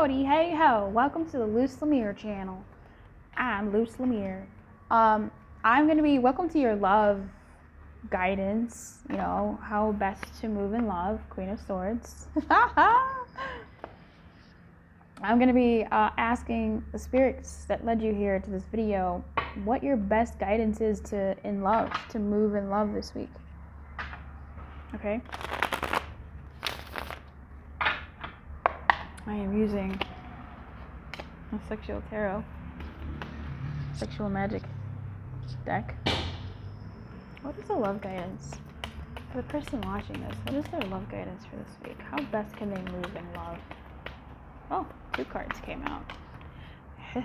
Howdy, hey ho, welcome to the Luce Lemire channel. I'm Luce Lemire. Welcome to your love guidance, how best to move in love, Queen of Swords. I'm going to be asking the spirits that led you here to this video what your best guidance is to move in love this week. Okay? I am using a sexual tarot, sexual magic deck. What is the love guidance for the person watching this? What is their love guidance for this week? How best can they move in love? Oh, 2 cards came out. I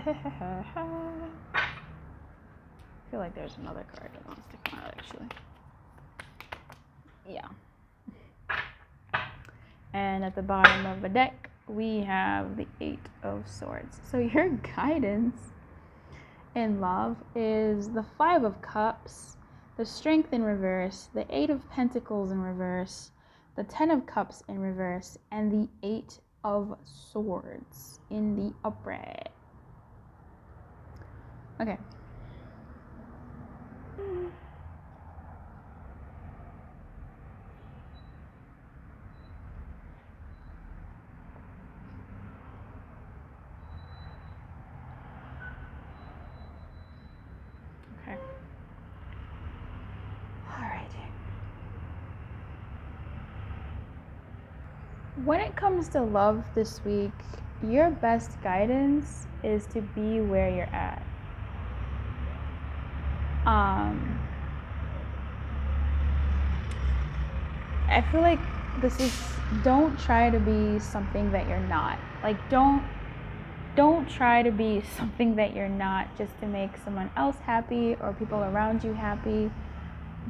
feel like there's another card that wants to come out, actually. Yeah. And at the bottom of the deck, we have the 8 of Swords. So your guidance in love is the 5 of Cups, the Strength in reverse, the 8 of Pentacles in reverse, the 10 of Cups in reverse, and the 8 of Swords in the upright. Okay. When it comes to love this week, your best guidance is to be where you're at. I feel like don't try to be something that you're not. Like, don't try to be something that you're not just to make someone else happy or people around you happy.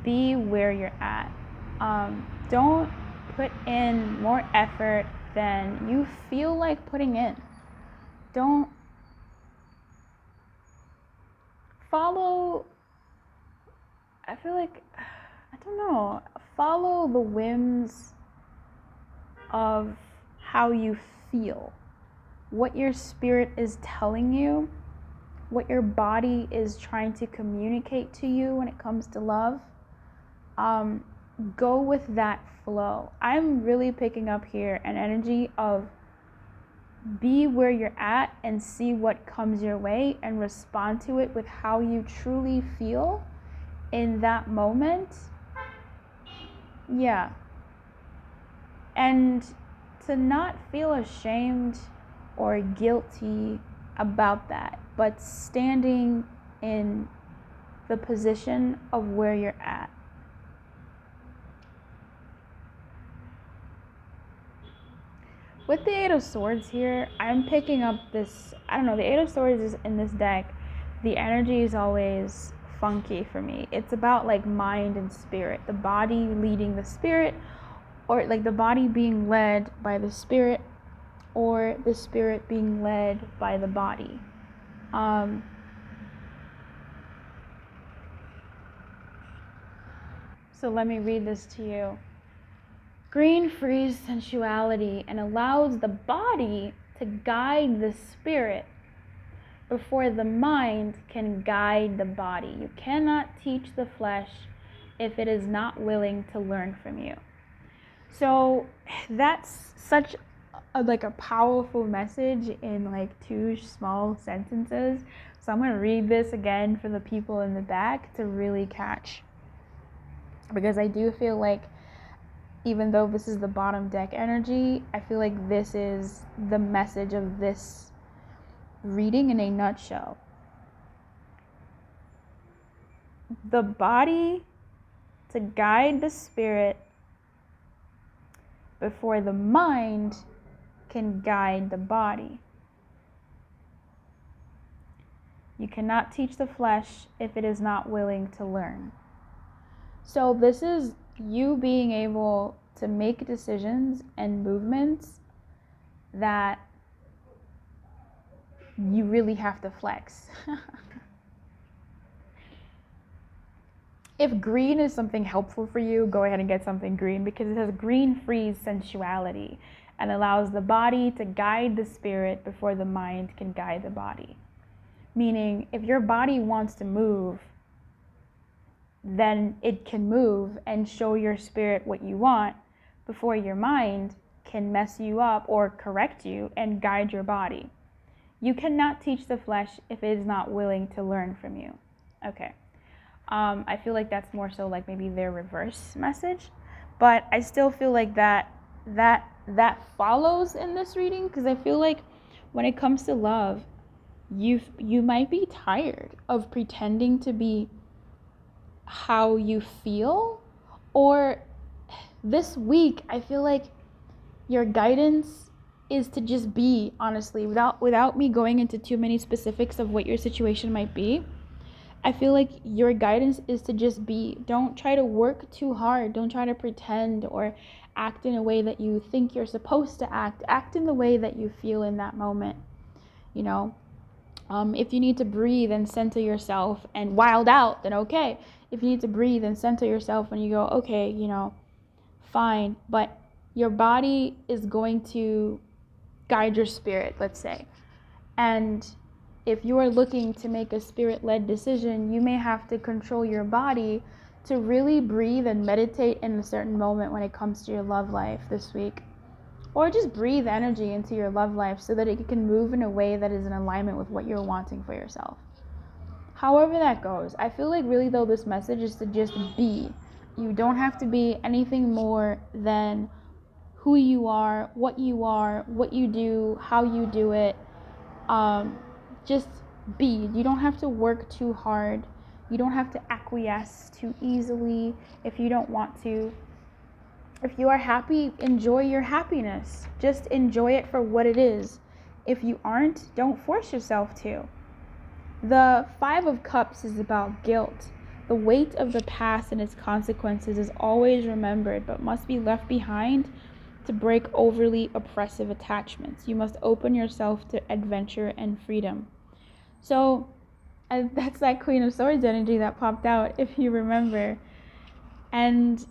Be where you're at. Don't put in more effort than you feel like putting in. Don't follow, follow the whims of how you feel, what your spirit is telling you, what your body is trying to communicate to you when it comes to love. Go with that flow. I'm really picking up here an energy of be where you're at and see what comes your way and respond to it with how you truly feel in that moment. Yeah. And to not feel ashamed or guilty about that, but standing in the position of where you're at. With the 8 of Swords here, I'm picking up this, the 8 of Swords is in this deck. The energy is always funky for me. It's about like mind and spirit, the body leading the spirit, or like the body being led by the spirit, or the spirit being led by the body. So let me read this to you. Green frees sensuality and allows the body to guide the spirit before the mind can guide the body. You cannot teach the flesh if it is not willing to learn from you. So that's such a powerful message in like 2 small sentences. So I'm going to read this again for the people in the back to really catch. Because I do feel like even though this is the bottom deck energy, I feel like this is the message of this reading in a nutshell. The body to guide the spirit before the mind can guide the body. You cannot teach the flesh if it is not willing to learn. So this is you being able to make decisions and movements that you really have to flex. If green is something helpful for you, go ahead and get something green because it says green frees sensuality and allows the body to guide the spirit before the mind can guide the body. Meaning, if your body wants to move, then it can move and show your spirit what you want before your mind can mess you up or correct you and guide your body. You cannot teach the flesh if it is not willing to learn from you. Okay. I feel like that's more so like maybe their reverse message, but I still feel like that follows in this reading, because I feel like when it comes to love, you might be tired of pretending to be how you feel, or this week I feel like your guidance is to just be, honestly, without me going into too many specifics of what your situation might be. I feel like your guidance is to just be. Don't try to work too hard. Don't try to pretend or act in a way that you think you're supposed to act. Act in the way that you feel in that moment. You know, if you need to breathe and center yourself and wild out, then okay. If you need to breathe and center yourself and you go, okay, you know, fine. But your body is going to guide your spirit, let's say. And if you are looking to make a spirit-led decision, you may have to control your body to really breathe and meditate in a certain moment when it comes to your love life this week. Or just breathe energy into your love life so that it can move in a way that is in alignment with what you're wanting for yourself. However that goes, I feel like really though this message is to just be. You don't have to be anything more than who you are, what you do, how you do it. Just be. You don't have to work too hard. You don't have to acquiesce too easily if you don't want to. If you are happy, enjoy your happiness. Just enjoy it for what it is. If you aren't, don't force yourself to. The 5 of Cups is about guilt. The weight of the past and its consequences is always remembered, but must be left behind to break overly oppressive attachments. You must open yourself to adventure and freedom. So that's that Queen of Swords energy that popped out, if you remember. And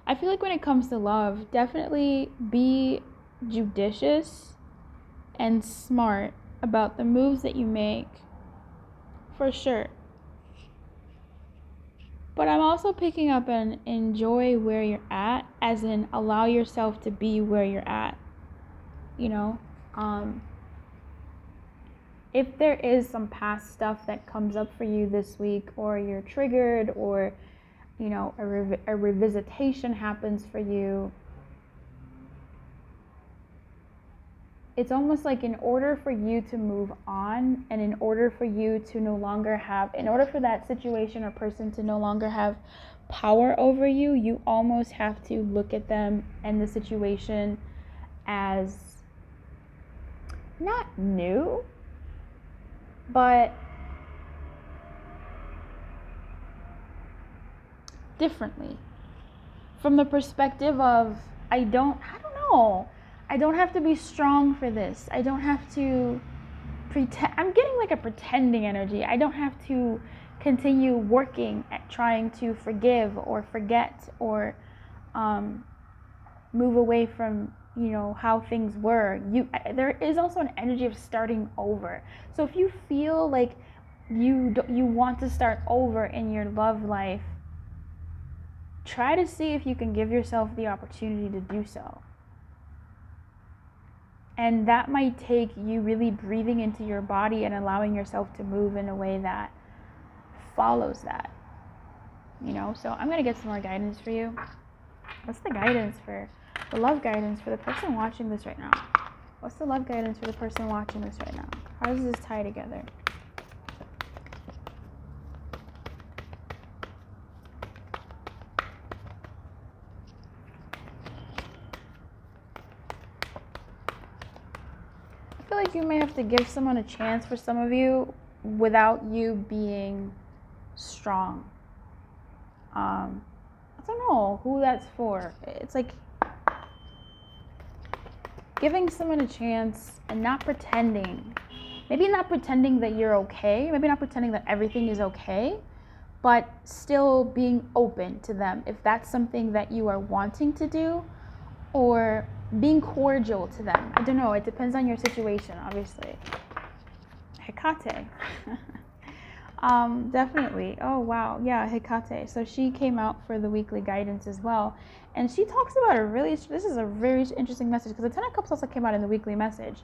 I feel like when it comes to love, definitely be judicious and smart about the moves that you make, for sure. But I'm also picking up an enjoy where you're at, as in allow yourself to be where you're at. You know, if there is some past stuff that comes up for you this week, or you're triggered, or you know, a revisitation happens for you, it's almost like in order for you to move on, and in order for you to no longer have, in order for that situation or person to no longer have power over you, you almost have to look at them and the situation as not new, but differently. From the perspective of, I don't know. I don't have to be strong for this. I don't have to pretend. I'm getting like a pretending energy. I don't have to continue working at trying to forgive or forget or move away from, you know, how things were. There is also an energy of starting over. So if you feel like you want to start over in your love life, try to see if you can give yourself the opportunity to do so. And that might take you really breathing into your body and allowing yourself to move in a way that follows that. You know, so I'm going to get some more guidance for you. What's the guidance for, the love guidance for the person watching this right now? What's the love guidance for the person watching this right now? How does this tie together? I feel like you may have to give someone a chance, for some of you, without you being strong. I don't know who that's for. It's like giving someone a chance and not pretending. Maybe not pretending that you're okay. Maybe not pretending that everything is okay, but still being open to them. If that's something that you are wanting to do, or being cordial to them. I don't know, it depends on your situation, obviously. Hecate. Definitely. Oh, wow. Yeah, Hecate. So she came out for the weekly guidance as well. And she talks about this is a very interesting message, because the Ten of Cups also came out in the weekly message,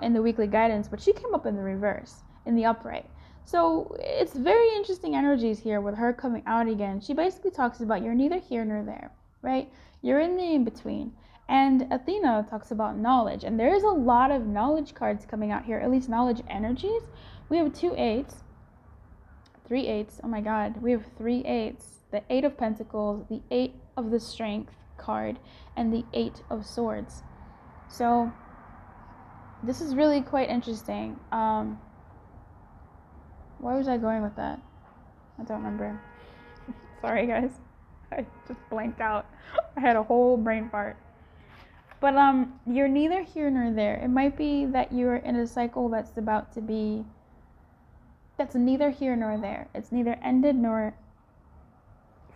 in the weekly guidance, but she came up in the reverse, in the upright. So it's very interesting energies here with her coming out again. She basically talks about you're neither here nor there, right? You're in the in-between. And Athena talks about knowledge. And there is a lot of knowledge cards coming out here, at least knowledge energies. We have 2 8s, 3 8s. Oh my God, we have 3 8s. The 8 of Pentacles, the 8 of the Strength card, and the 8 of Swords. So this is really quite interesting. Where was I going with that? I don't remember. Sorry, guys. I just blanked out. I had a whole brain fart. But you're neither here nor there. It might be that you're in a cycle that's neither here nor there. It's neither ended nor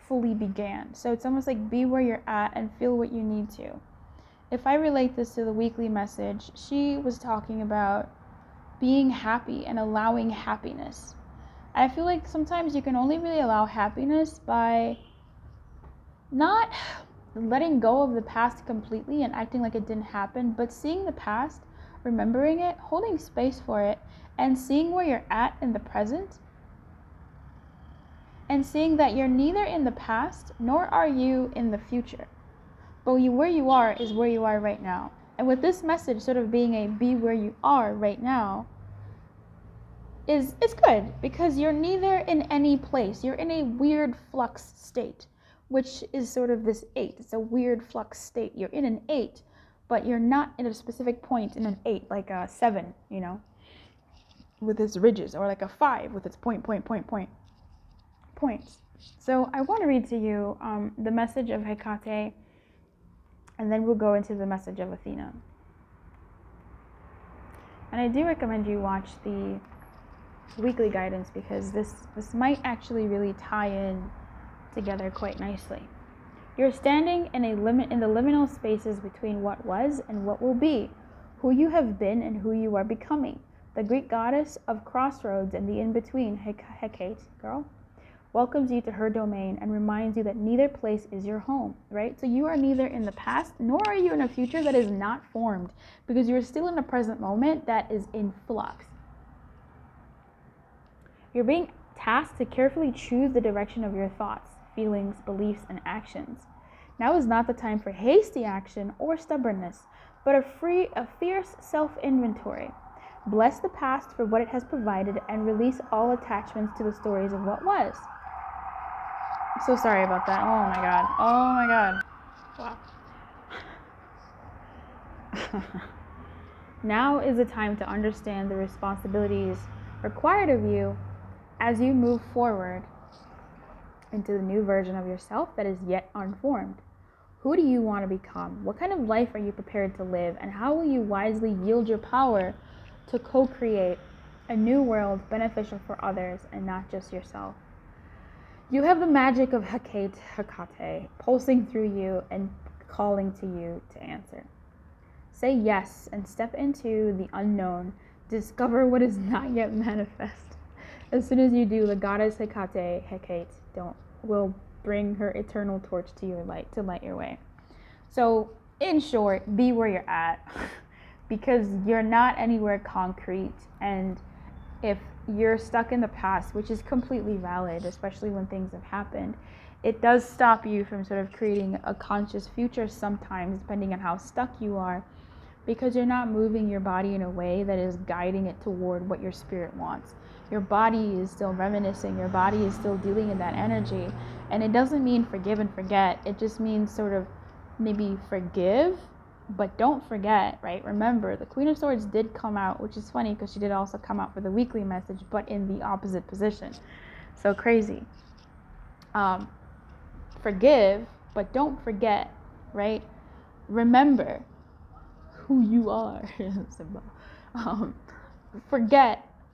fully began. So it's almost like be where you're at and feel what you need to. If I relate this to the weekly message, she was talking about being happy and allowing happiness. I feel like sometimes you can only really allow happiness by not letting go of the past completely and acting like it didn't happen, but seeing the past, remembering it, holding space for it, and seeing where you're at in the present, and seeing that you're neither in the past nor are you in the future, but where you are is where you are right now. And with this message sort of being a be where you are right now, it's good, because you're neither in any place. You're in a weird flux state, which is sort of this 8. It's a weird flux state. You're in an 8, but you're not in a specific point in an 8, like a 7, with its ridges, or like a 5 with its points. So I want to read to you the message of Hecate, and then we'll go into the message of Athena. And I do recommend you watch the weekly guidance, because this might actually really tie in together quite nicely. You're standing in the liminal spaces between what was and what will be, who you have been and who you are becoming. The Greek goddess of crossroads and the in-between, Hecate, welcomes you to her domain and reminds you that neither place is your home, right? So you are neither in the past nor are you in a future that is not formed, because you're still in a present moment that is in flux. You're being tasked to carefully choose the direction of your thoughts, feelings, beliefs, and actions. Now is not the time for hasty action or stubbornness, but a fierce self-inventory. Bless the past for what it has provided and release all attachments to the stories of what was. I'm so sorry about that. Oh my God. Wow. Now is the time to understand the responsibilities required of you as you move forward into the new version of yourself that is yet unformed. Who do you want to become? What kind of life are you prepared to live? And how will you wisely yield your power to co-create a new world beneficial for others and not just yourself? You have the magic of Hecate pulsing through you and calling to you to answer. Say yes and step into the unknown. Discover what is not yet manifest. As soon as you do, the goddess Hecate will bring her eternal torch to your light to light your way. So, in short, be where you're at, because you're not anywhere concrete. And if you're stuck in the past, which is completely valid, especially when things have happened, it does stop you from sort of creating a conscious future sometimes, depending on how stuck you are, because you're not moving your body in a way that is guiding it toward what your spirit wants. Your body is still reminiscing, your body is still dealing in that energy. And it doesn't mean forgive and forget, it just means sort of maybe forgive, but don't forget, right? Remember, the Queen of Swords did come out, which is funny because she did also come out for the weekly message, but in the opposite position. So crazy. Forgive, but don't forget, right? Remember who you are.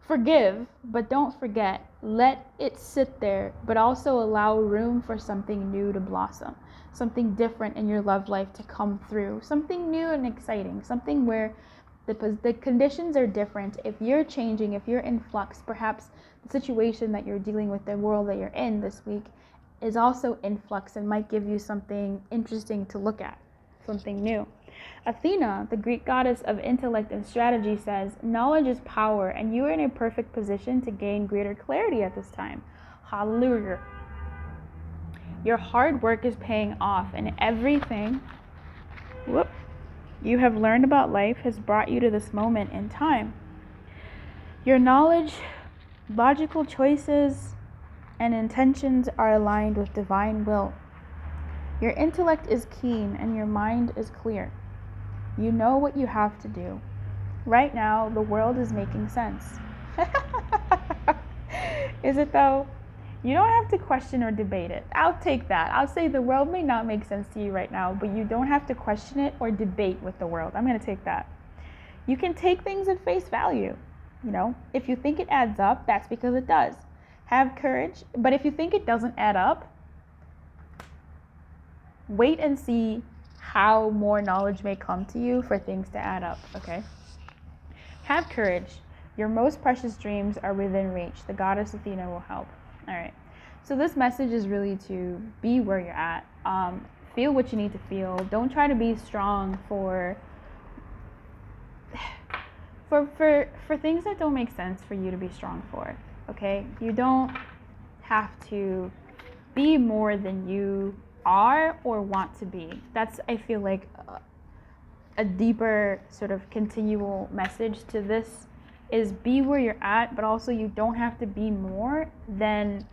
Forgive, but don't forget. Let it sit there, but also allow room for something new to blossom. something different in your love life to come through, something new and exciting, something where the conditions are different. If you're changing, if you're in flux, perhaps the situation that you're dealing with, the world that you're in this week, is also in flux and might give you something interesting to look at, something new. Athena, the Greek goddess of intellect and strategy, says, knowledge is power, and you are in a perfect position to gain greater clarity at this time. Hallelujah. Your hard work is paying off, and everything you have learned about life has brought you to this moment in time. Your knowledge, logical choices, and intentions are aligned with divine will. Your intellect is keen and your mind is clear. You know what you have to do. Right now, the world is making sense. Is it though? You don't have to question or debate it. I'll take that. I'll say the world may not make sense to you right now, but you don't have to question it or debate with the world. I'm going to take that. You can take things at face value. If you think it adds up, that's because it does. Have courage. But if you think it doesn't add up, wait and see how more knowledge may come to you for things to add up, okay? Have courage. Your most precious dreams are within reach. The goddess Athena will help. All right. So this message is really to be where you're at. Feel what you need to feel. Don't try to be strong for things that don't make sense for you to be strong for, okay? You don't have to be more than you are or want to be. That's, I feel like, a deeper sort of continual message to this is be where you're at, but also you don't have to be more than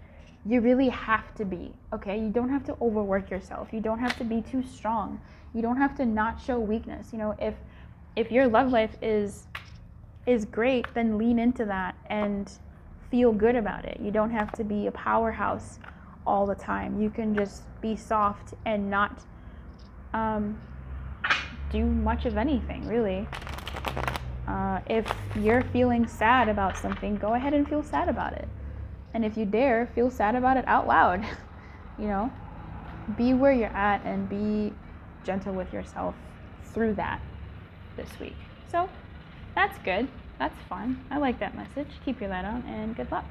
you really have to be, okay? You don't have to overwork yourself. You don't have to be too strong. You don't have to not show weakness. If your love life is great, then lean into that and feel good about it. You don't have to be a powerhouse all the time. You can just be soft and not do much of anything, really. If you're feeling sad about something, go ahead and feel sad about it. And if you dare, feel sad about it out loud. Be where you're at and be gentle with yourself through that this week. So that's good. That's fun. I like that message. Keep your light on and good luck.